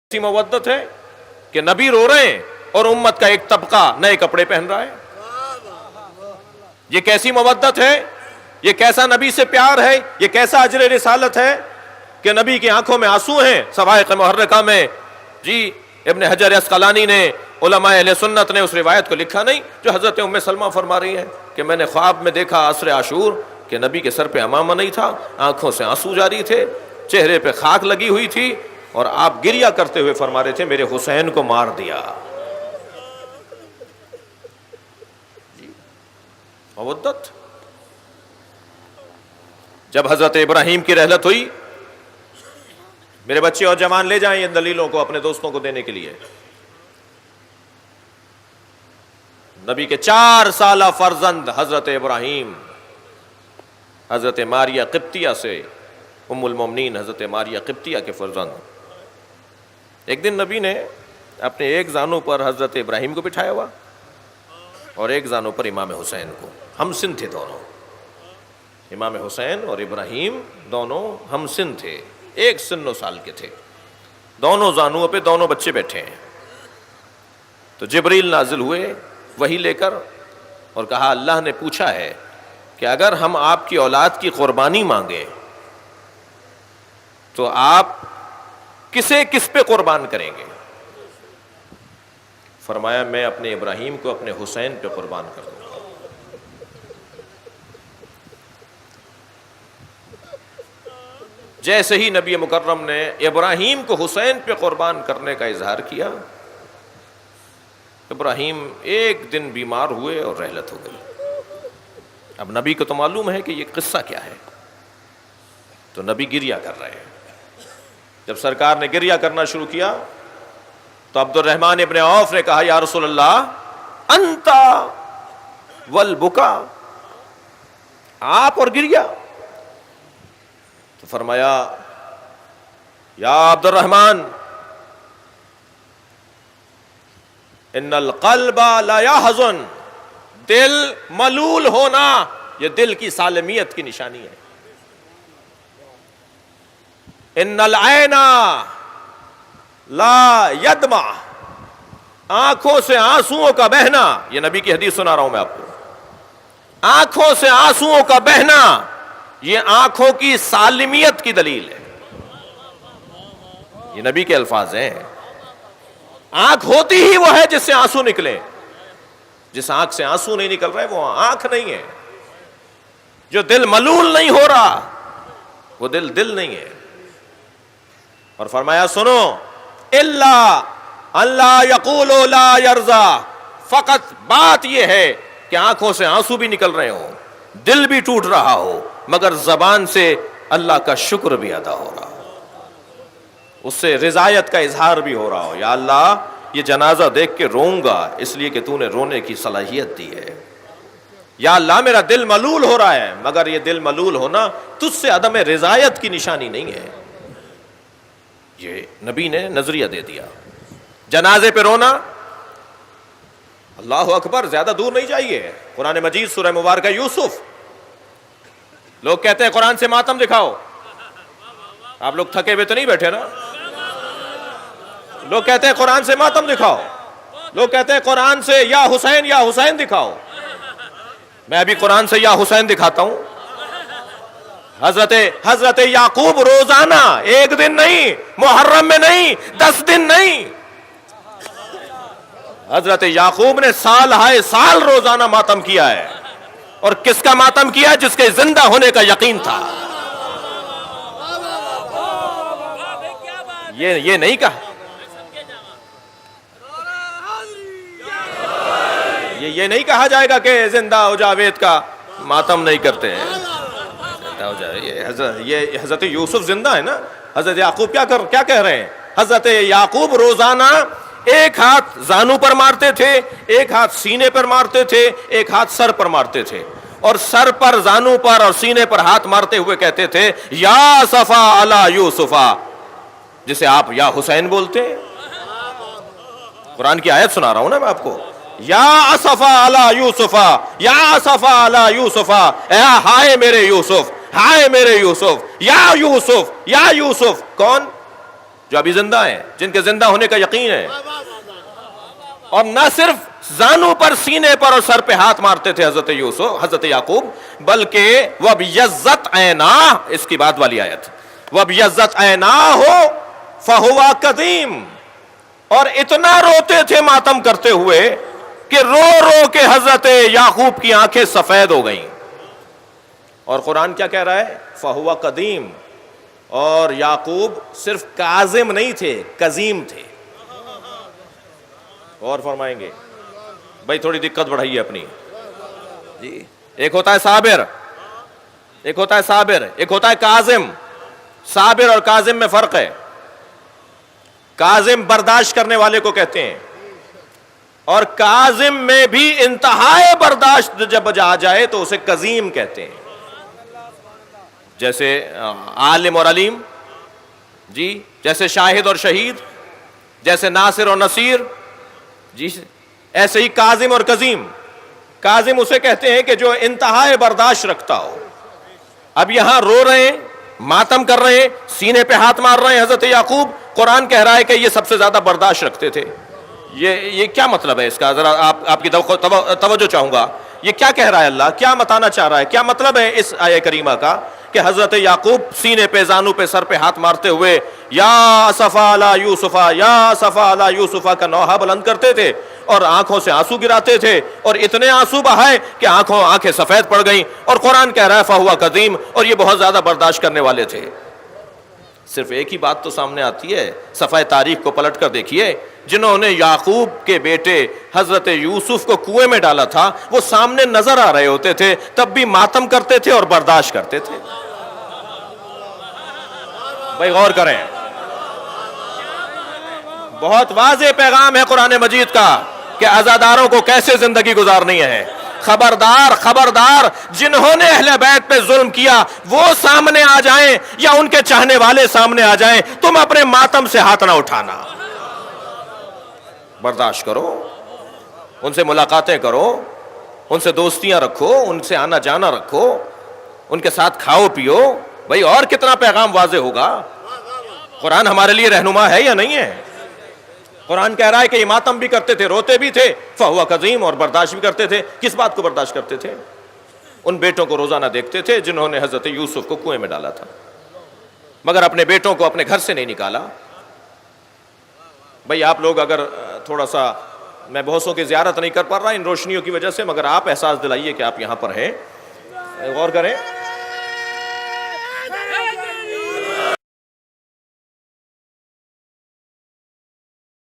ایسی مودت ہے کہ نبی رو رہے ہیں اور امت کا ایک طبقہ نئے کپڑے پہن رہا ہے. یہ کیسی مودت ہے؟ یہ کیسا نبی سے پیار ہے؟ یہ کیسا اجر رسالت ہے کہ نبی کی آنکھوں میں آنسو ہیں صواعق محرکہ میں. جی ابن حجر اسقلانی نے، علماء اہل سنت نے اس روایت کو لکھا نہیں جو حضرت ام سلمہ فرما رہی ہیں کہ میں نے خواب میں دیکھا عصر عاشور کہ نبی کے سر پہ عمامہ نہیں تھا، آنکھوں سے آنسو جاری تھے، چہرے پہ خاک لگی ہوئی تھی، اور آپ گریہ کرتے ہوئے فرما رہے تھے میرے حسین کو مار دیا. مودت. جب حضرت ابراہیم کی رحلت ہوئی، میرے بچے اور جوان لے جائیں ان دلیلوں کو اپنے دوستوں کو دینے کے لیے. نبی کے 4 سالہ فرزند حضرت ابراہیم حضرت ماریہ قبطیہ سے، ام المومنین حضرت ماریہ قبطیہ کے فرزند. ایک دن نبی نے اپنے ایک زانو پر حضرت ابراہیم کو بٹھایا ہوا اور ایک زانو پر امام حسین کو. ہم سن تھے دونوں، امام حسین اور ابراہیم دونوں ہم سن تھے، ایک سن و سال کے تھے. دونوں زانوں پہ دونوں بچے بیٹھے ہیں. تو جبریل نازل ہوئے وحی لے کر اور کہا اللہ نے پوچھا ہے کہ اگر ہم آپ کی اولاد کی قربانی مانگیں تو آپ کسے کس پہ قربان کریں گے؟ فرمایا میں اپنے ابراہیم کو اپنے حسین پہ قربان کر دوں گا. جیسے ہی نبی مکرم نے ابراہیم کو حسین پہ قربان کرنے کا اظہار کیا، ابراہیم ایک دن بیمار ہوئے اور رحلت ہو گئی. اب نبی کو تو معلوم ہے کہ یہ قصہ کیا ہے، تو نبی گریہ کر رہے ہیں. جب سرکار نے گریہ کرنا شروع کیا تو عبد الرحمن ابن عوف نے کہا یا رسول اللہ انتا والبکا، آپ اور گریہ. تو فرمایا یا عبد الرحمن ان القلب لا يحزن، دل ملول ہونا یہ دل کی سالمیت کی نشانی ہے. ان العین لا یدمع، آنکھوں سے آنسوؤں کا بہنا، یہ نبی کی حدیث سنا رہا ہوں میں آپ کو. آنکھوں سے آنسوؤں کا بہنا یہ آنکھوں کی سالمیت کی دلیل ہے. یہ نبی کے الفاظ ہیں. آنکھ ہوتی ہی وہ ہے جس سے آنسو نکلے. جس آنکھ سے آنسو نہیں نکل رہے وہ آنکھ نہیں ہے. جو دل ملول نہیں ہو رہا وہ دل نہیں ہے. اور فرمایا سنو اللہ یقول لا یرضا، فقط بات یہ ہے کہ آنکھوں سے آنسو بھی نکل رہے ہو، دل بھی ٹوٹ رہا ہو، مگر زبان سے اللہ کا شکر بھی ادا ہو رہا ہو، اس سے رضایت کا اظہار بھی ہو رہا ہو. یا اللہ یہ جنازہ دیکھ کے روؤں گا اس لیے کہ تو نے رونے کی صلاحیت دی ہے. یا اللہ میرا دل ملول ہو رہا ہے، مگر یہ دل ملول ہونا تجھ سے عدم رضایت کی نشانی نہیں ہے. یہ نبی نے نظریہ دے دیا. جنازے پہ رونا، اللہ اکبر، زیادہ دور نہیں جائیے. قرآن مجید سورہ مبارکہ یوسف. لوگ کہتے ہیں قرآن سے ماتم دکھاؤ. آپ لوگ تھکے ہوئے تو نہیں بیٹھے نا؟ لوگ کہتے ہیں قرآن سے ماتم دکھاؤ. لوگ کہتے ہیں قرآن سے یا حسین دکھاؤ. میں ابھی قرآن سے یا حسین دکھاتا ہوں. حضرت یعقوب روزانہ، ایک دن نہیں، محرم میں نہیں، 10 دن نہیں، حضرت یعقوب نے سال ہائے سال روزانہ ماتم کیا ہے. اور کس کا ماتم کیا؟ جس کے زندہ ہونے کا یقین تھا. یہ نہیں کہا، یہ نہیں کہا جائے گا کہ زندہ ہو جاوید کا ماتم نہیں کرتے ہیں. یہ حضرت یوسف زندہ ہے نا. حضرت یعقوب کیا کہہ رہے ہیں؟ حضرت یعقوب روزانہ ایک ہاتھ زانو پر مارتے تھے، ایک ہاتھ سینے پر مارتے تھے، ایک ہاتھ سر پر مارتے تھے، اور سر پر، زانو پر اور سینے پر ہاتھ مارتے ہوئے کہتے تھے یا صفا علی یوسفا، جسے آپ یا حسین بولتے ہیں. قرآن کی آیت سنا رہا ہوں نا میں آپ کو. یا اسفا علی یوسفا، یا اسفا علی یوسفا، اے ہائے میرے یوسف، ہائے میرے یوسف، یا یوسف، یا یوسف. کون؟ جو ابھی زندہ ہیں، جن کے زندہ ہونے کا یقین ہے، اور نہ صرف زانوں پر، سینے پر اور سر پہ ہاتھ مارتے تھے حضرت یوسف، حضرت یعقوب، بلکہ وَبْيَضَّتْ عَيْنَاهُ، اس کی بعد والی آیت، وَبْيَضَّتْ عَيْنَاهُ فَهُوَ كَظِيمٌ، اور اتنا روتے تھے ماتم کرتے ہوئے کہ رو رو کے حضرت یعقوب کی آنکھیں سفید ہو گئیں. اور قرآن کیا کہہ رہا ہے؟ فَهُوَ قدیم. اور یعقوب صرف کاظم نہیں تھے، قزیم تھے. اور فرمائیں گے بھائی تھوڑی دقت بڑھائیے اپنی جی. ایک ہوتا ہے صابر، ایک ہوتا ہے صابر، ایک ہوتا ہے کاظم. صابر اور کاظم میں فرق ہے. کاظم برداشت کرنے والے کو کہتے ہیں، اور کاظم میں بھی انتہائی برداشت جب آ جائے تو اسے قزیم کہتے ہیں. جیسے عالم اور علیم جی، جیسے شاہد اور شہید، جیسے ناصر اور نصیر جی، ایسے ہی کاظم اور قزیم. کاظم اسے کہتے ہیں کہ جو انتہائی برداشت رکھتا ہو. اب یہاں رو رہے ہیں، ماتم کر رہے ہیں، سینے پہ ہاتھ مار رہے ہیں حضرت یعقوب. قرآن کہہ رہا ہے کہ یہ سب سے زیادہ برداشت رکھتے تھے. یہ کیا مطلب ہے اس کا؟ ذرا آپ کی توجہ چاہوں گا. یہ کیا کہہ رہا ہے اللہ؟ کیا بتانا چاہ رہا ہے؟ کیا مطلب ہے اس آیہ کریمہ کا کہ حضرت یعقوب سینے پہ، زانوں پہ، سر پہ ہاتھ مارتے ہوئے یا اسفا علی یوسف، یا اسفا علی یوسف کا نوحہ بلند کرتے تھے اور آنکھوں سے آنسو گراتے تھے، اور اتنے آنسو بہائے کہ آنکھیں سفید پڑ گئیں. اور قرآن کہہ رہا ہے فہو قدیم، اور یہ بہت زیادہ برداشت کرنے والے تھے. صرف ایک ہی بات تو سامنے آتی ہے، صفحہ تاریخ کو پلٹ کر دیکھیے. جنہوں نے یعقوب کے بیٹے حضرت یوسف کو کنویں میں ڈالا تھا وہ سامنے نظر آ رہے ہوتے تھے، تب بھی ماتم کرتے تھے اور برداشت کرتے تھے. بھائی غور کریں، بہت واضح پیغام ہے قرآن مجید کا کہ عزاداروں کو کیسے زندگی گزارنی ہے. خبردار خبردار، جنہوں نے اہل بیت پہ ظلم کیا وہ سامنے آ جائیں یا ان کے چاہنے والے سامنے آ جائیں، تم اپنے ماتم سے ہاتھ نہ اٹھانا. برداشت کرو، ان سے ملاقاتیں کرو، ان سے دوستیاں رکھو، ان سے آنا جانا رکھو، ان کے ساتھ کھاؤ پیو. بھائی اور کتنا پیغام واضح ہوگا؟ قرآن ہمارے لیے رہنما ہے یا نہیں ہے؟ قرآن کہہ رہا ہے کہ یہ ماتم بھی کرتے تھے، روتے بھی تھے، فہو قزیم، اور برداشت بھی کرتے تھے. کس بات کو برداشت کرتے تھے؟ ان بیٹوں کو روزانہ دیکھتے تھے جنہوں نے حضرت یوسف کو کنویں میں ڈالا تھا، مگر اپنے بیٹوں کو اپنے گھر سے نہیں نکالا. بھائی آپ لوگ اگر تھوڑا سا، میں بہتوں کی زیارت نہیں کر پا رہا ان روشنیوں کی وجہ سے، مگر آپ احساس دلائیے کہ آپ یہاں پر ہیں. غور کریں.